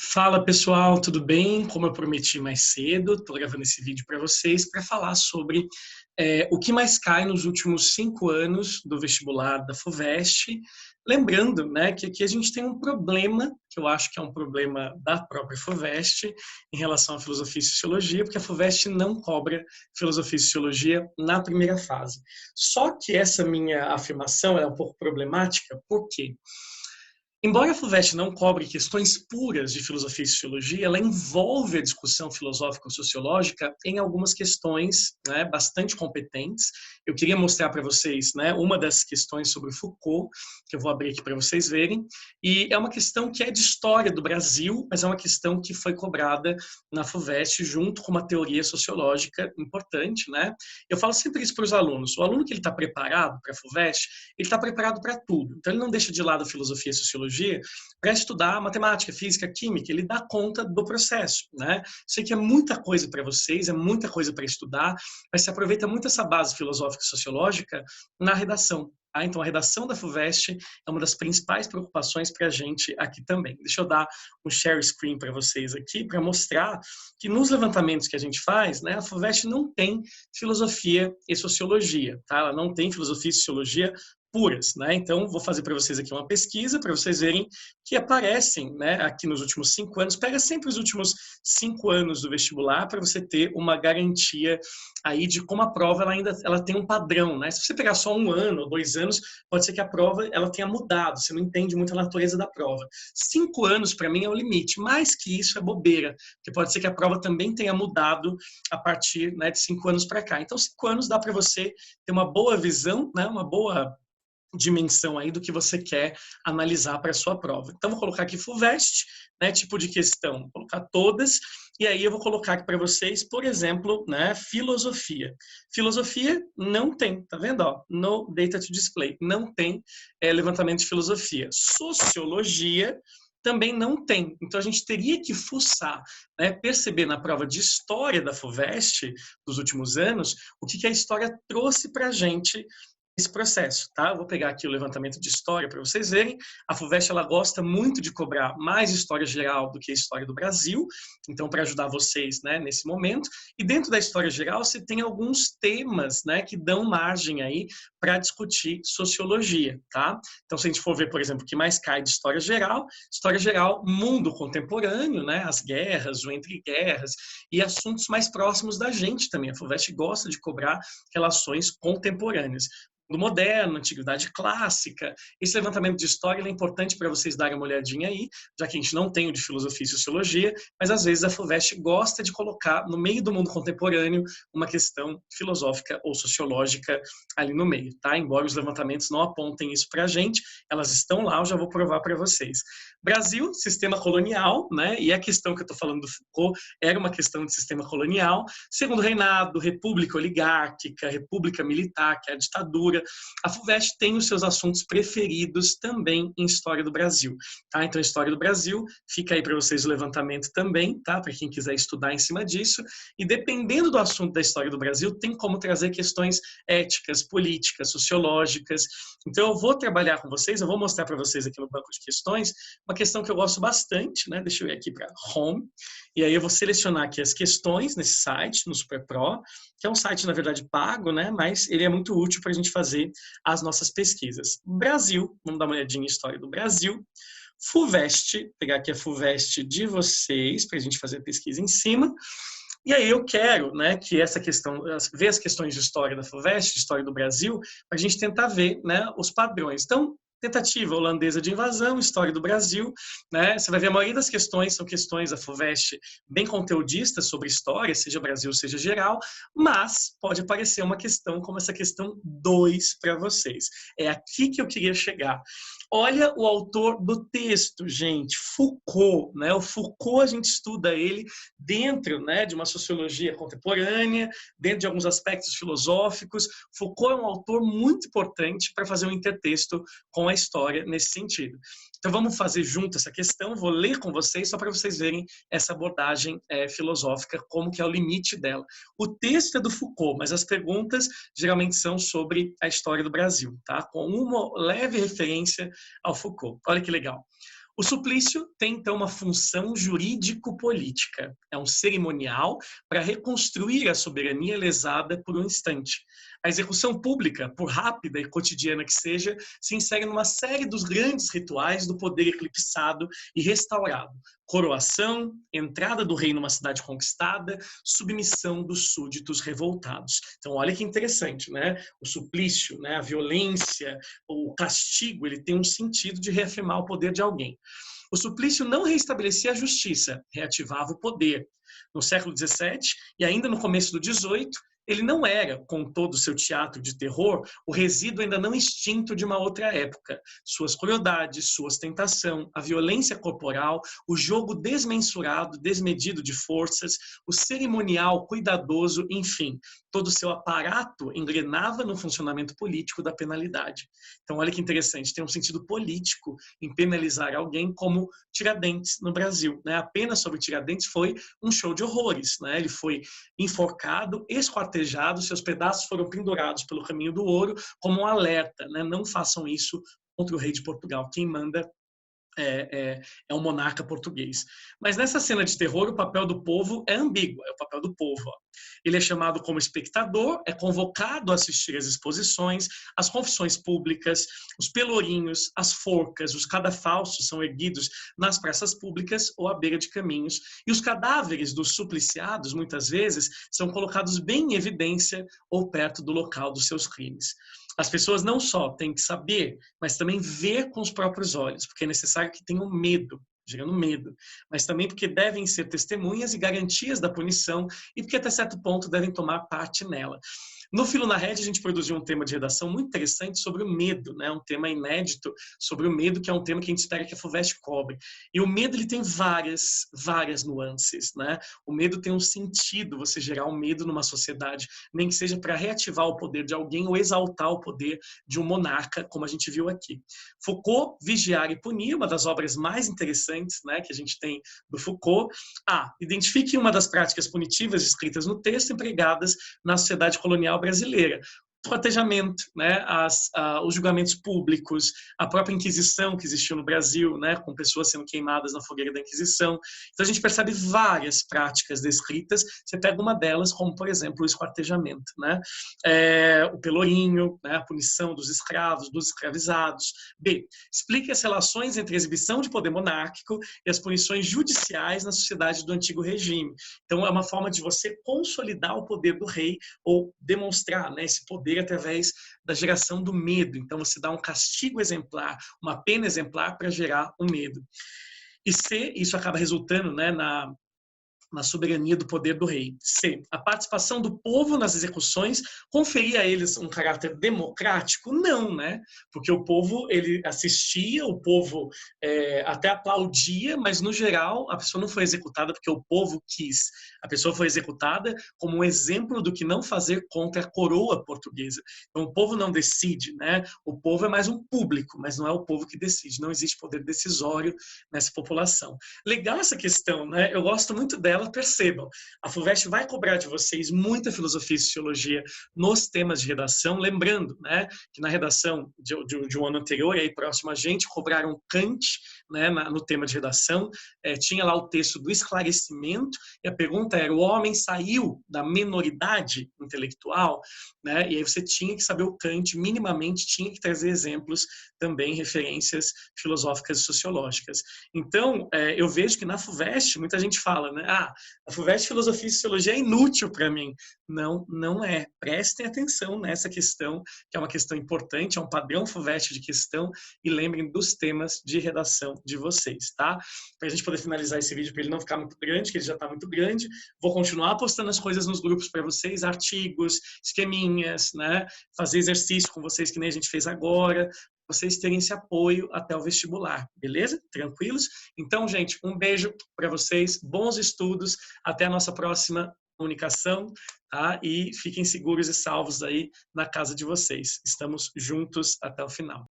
Fala pessoal, tudo bem? Como eu prometi mais cedo, estou gravando esse vídeo para vocês para falar sobre o que mais cai nos últimos 5 anos do vestibular da FUVEST. Lembrando, né, que aqui a gente tem um problema, que eu acho que é um problema da própria FUVEST, em relação à filosofia e sociologia, porque a FUVEST não cobra filosofia e sociologia na primeira fase. Só que essa minha afirmação é um pouco problemática, por quê? Embora a FUVEST não cobre questões puras de filosofia e sociologia, ela envolve a discussão filosófico-sociológica em algumas questões, né, bastante competentes. Eu queria mostrar para vocês, né, uma das questões sobre Foucault, que eu vou abrir aqui para vocês verem, e é uma questão que é de história do Brasil, mas é uma questão que foi cobrada na FUVEST junto com uma teoria sociológica importante, né? Eu falo sempre isso para os alunos. O aluno que ele está preparado para a FUVEST, ele está preparado para tudo. Então, ele não deixa de lado a filosofia e a sociologia para estudar matemática, física, química. Ele dá conta do processo, né? Sei que é muita coisa para vocês, é muita coisa para estudar, mas se aproveita muito essa base filosófica e sociológica na redação. Então, a redação da FUVEST é uma das principais preocupações para a gente aqui também. Deixa eu dar um share screen para vocês aqui, para mostrar que nos levantamentos que a gente faz, né, a FUVEST não tem filosofia e sociologia, tá? Ela não tem filosofia e sociologia puras, né? Então, vou fazer para vocês aqui uma pesquisa para vocês verem que aparecem, né, aqui nos últimos 5 anos. Pega sempre os últimos 5 anos do vestibular para você ter uma garantia aí de como a prova ela tem um padrão, né? Se você pegar só 1 ano ou 2 anos, pode ser que a prova ela tenha mudado. Você não entende muito a natureza da prova. 5 anos para mim é o limite. Mais que isso é bobeira, porque pode ser que a prova também tenha mudado a partir, né, de 5 anos para cá. Então, 5 anos dá para você ter uma boa visão, né, uma boa dimensão aí do que você quer analisar para a sua prova. Então, vou colocar aqui FUVEST, né, tipo de questão, vou colocar todas, e aí eu vou colocar aqui para vocês, por exemplo, né, filosofia. Filosofia não tem, tá vendo? Ó, no data to display, não tem levantamento de filosofia. Sociologia também não tem. Então, a gente teria que fuçar, né, perceber na prova de história da FUVEST dos últimos anos, o que a história trouxe para a gente esse processo, tá? Eu vou pegar aqui o levantamento de história para vocês verem. A FUVEST ela gosta muito de cobrar mais história geral do que a história do Brasil, então para ajudar vocês, né, nesse momento. E dentro da história geral você tem alguns temas, né, que dão margem aí para discutir sociologia, tá? Então se a gente for ver, por exemplo, o que mais cai de história geral, mundo contemporâneo, né, as guerras, o entre guerras e assuntos mais próximos da gente também. A FUVEST gosta de cobrar relações contemporâneas do moderno, antiguidade clássica. Esse levantamento de história é importante para vocês darem uma olhadinha aí, já que a gente não tem o de filosofia e sociologia, mas às vezes a FUVEST gosta de colocar no meio do mundo contemporâneo uma questão filosófica ou sociológica ali no meio, tá? Embora os levantamentos não apontem isso para a gente, elas estão lá, eu já vou provar para vocês. Brasil, sistema colonial, né? E a questão que eu estou falando do Foucault era uma questão de sistema colonial. Segundo reinado, república oligárquica, república militar, que é a ditadura. A FUVEST tem os seus assuntos preferidos também em história do Brasil, tá? Então, história do Brasil, fica aí para vocês o levantamento também, tá? Para quem quiser estudar em cima disso. E dependendo do assunto da história do Brasil, tem como trazer questões éticas, políticas, sociológicas. Então, eu vou trabalhar com vocês, eu vou mostrar para vocês aqui no banco de questões uma questão que eu gosto bastante, né? Deixa eu ir aqui para Home, e aí eu vou selecionar aqui as questões nesse site, no SuperPro, que é um site, na verdade, pago, né? Mas ele é muito útil para a gente fazer as nossas pesquisas. Brasil, vamos dar uma olhadinha em história do Brasil. FUVEST, pegar aqui a FUVEST de vocês, para a gente fazer a pesquisa em cima. E aí eu quero, né, que essa questão, ver as questões de história da FUVEST, de história do Brasil, para a gente tentar ver, né, os padrões. Então, tentativa holandesa de invasão, história do Brasil, né? Você vai ver a maioria das questões são questões da FUVEST bem conteudistas sobre história, seja Brasil, seja geral, mas pode aparecer uma questão como essa questão 2 para vocês. É aqui que eu queria chegar. Olha o autor do texto, gente, Foucault, né? O Foucault a gente estuda ele dentro, né, de uma sociologia contemporânea, dentro de alguns aspectos filosóficos. Foucault é um autor muito importante para fazer um intertexto com a história nesse sentido. Então vamos fazer junto essa questão, vou ler com vocês só para vocês verem essa abordagem filosófica, como que é o limite dela. O texto é do Foucault, mas as perguntas geralmente são sobre a história do Brasil, tá? Com uma leve referência ao Foucault. Olha que legal. O suplício tem, então, uma função jurídico-política. É um cerimonial para reconstruir a soberania lesada por um instante. A execução pública, por rápida e cotidiana que seja, se insere numa série dos grandes rituais do poder eclipsado e restaurado. Coroação, entrada do rei numa cidade conquistada, submissão dos súditos revoltados. Então, olha que interessante, né? O suplício, né? A violência, o castigo, ele tem um sentido de reafirmar o poder de alguém. O suplício não reestabelecia a justiça, reativava o poder. No século XVII e ainda no começo do XVIII, ele não era, com todo o seu teatro de terror, o resíduo ainda não extinto de uma outra época. Suas crueldades, sua ostentação, a violência corporal, o jogo desmensurado, desmedido de forças, o cerimonial cuidadoso, enfim, todo o seu aparato engrenava no funcionamento político da penalidade. Então, olha que interessante, tem um sentido político em penalizar alguém como Tiradentes no Brasil, né? A pena sobre Tiradentes foi um show de horrores, né? Ele foi enforcado, esquartejado, seus pedaços foram pendurados pelo caminho do ouro como um alerta, né? Não façam isso contra o rei de Portugal. Quem manda é um monarca português. Mas nessa cena de terror, o papel do povo é ambíguo, é o papel do povo. Ó. Ele é chamado como espectador, é convocado a assistir às exposições, às confissões públicas, os pelourinhos, as forcas, os cadafalsos são erguidos nas praças públicas ou à beira de caminhos, e os cadáveres dos supliciados, muitas vezes, são colocados bem em evidência ou perto do local dos seus crimes. As pessoas não só têm que saber, mas também ver com os próprios olhos, porque é necessário que tenham medo, gerando medo, mas também porque devem ser testemunhas e garantias da punição e porque até certo ponto devem tomar parte nela. No Filo na Rede, a gente produziu um tema de redação muito interessante sobre o medo, né? Um tema inédito sobre o medo, que é um tema que a gente espera que a FUVEST cobre. E o medo ele tem várias nuances, né? O medo tem um sentido, você gerar um medo numa sociedade, nem que seja para reativar o poder de alguém ou exaltar o poder de um monarca, como a gente viu aqui. Foucault, Vigiar e Punir, uma das obras mais interessantes, né, que a gente tem do Foucault. Identifique uma das práticas punitivas escritas no texto empregadas na sociedade colonial brasileira. O esquartejamento, né, os julgamentos públicos, a própria Inquisição que existiu no Brasil, né, com pessoas sendo queimadas na fogueira da Inquisição. Então a gente percebe várias práticas descritas. Você pega uma delas, como por exemplo o esquartejamento, né, o pelourinho, né, a punição dos escravos, dos escravizados. B, explique as relações entre a exibição de poder monárquico e as punições judiciais na sociedade do antigo regime. Então é uma forma de você consolidar o poder do rei ou demonstrar, né, esse poder através da geração do medo. Então, você dá um castigo exemplar, uma pena exemplar para gerar o medo. E C, isso acaba resultando, né, na soberania do poder do rei. C. A participação do povo nas execuções conferia a eles um caráter democrático? Não, né? Porque o povo, ele assistia, o povo até aplaudia, mas, no geral, a pessoa não foi executada porque o povo quis. A pessoa foi executada como um exemplo do que não fazer contra a coroa portuguesa. Então, o povo não decide, né? O povo é mais um público, mas não é o povo que decide. Não existe poder decisório nessa população. Legal essa questão, né? Eu gosto muito dela. Percebam, a FUVEST vai cobrar de vocês muita filosofia e sociologia nos temas de redação, lembrando, né, que na redação de um ano anterior, aí próximo a gente, cobraram Kant, né, no tema de redação, tinha lá o texto do esclarecimento, e a pergunta era, o homem saiu da menoridade intelectual? Né, e aí você tinha que saber o Kant, minimamente tinha que trazer exemplos, também referências filosóficas e sociológicas. Então, eu vejo que na FUVEST, muita gente fala, né, a FUVEST Filosofia e Sociologia é inútil para mim. Não, não é. Prestem atenção nessa questão, que é uma questão importante, é um padrão FUVEST de questão, e lembrem dos temas de redação de vocês, tá? Para a gente poder finalizar esse vídeo, para ele não ficar muito grande, que ele já está muito grande, vou continuar postando as coisas nos grupos para vocês, artigos, esqueminhas, né? Fazer exercício com vocês, que nem a gente fez agora, vocês terem esse apoio até o vestibular, beleza? Tranquilos? Então, gente, um beijo para vocês, bons estudos, até a nossa próxima comunicação, tá? E fiquem seguros e salvos aí na casa de vocês. Estamos juntos até o final.